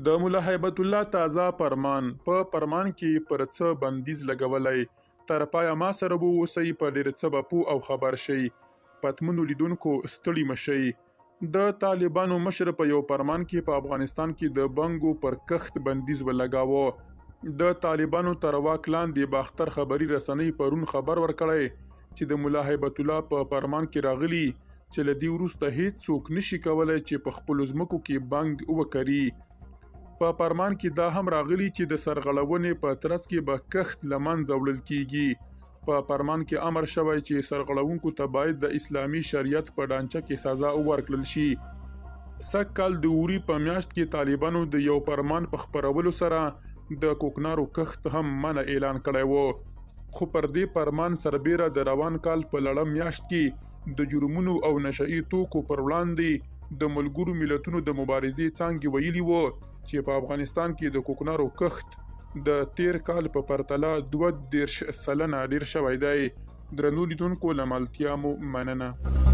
د ملا هیبت الله تازه فرمان په فرمان کې پر څه بندیز لګولی تر پایه ما سره به اوسئ په ډېر څه به پوه او خبر شئ. پتمنو لیدونکو ستړي مشئ. د طالبانو مشر په یو فرمان کې په افغانستان کې د بنګو پر کښت بندیز ولګاوه. د طالبانو تر واک لاندې باختر خبري رسنۍ پرون خبر ورکړی چې د ملا هیبت الله په فرمان کې راغلي چې له دې وروسته هیڅوک نشي کولی چې په خپلو ځمکو کې بنګ وکري. په فرمان کې دا هم راغلي چې د سرغړونې په ترڅ کې به کښت له منځه وړل کیږي. په فرمان کې امر شوی چې سرغړونکو ته باید د اسلامي شریعت په ډانچه کې سزا ورکړل شي. سږ کال د اوري په میاشت کې طالبانو د یو فرمان په خپرولو سره د کوکنارو کښت هم منع اعلان کړی و، خو پر دې فرمان سربیره د روان کال په لړم میاشت کې د جرمونو او نشئی توکو پر وړاندې د ملګرو ملتونو د مبارزې څانګې ویلي وو چې په افغانستان کې د کوکنارو کښت د تیر کال په پرتله 32% ډیر شوی دی. درنو لیدونکو له ملتیا مو مننه.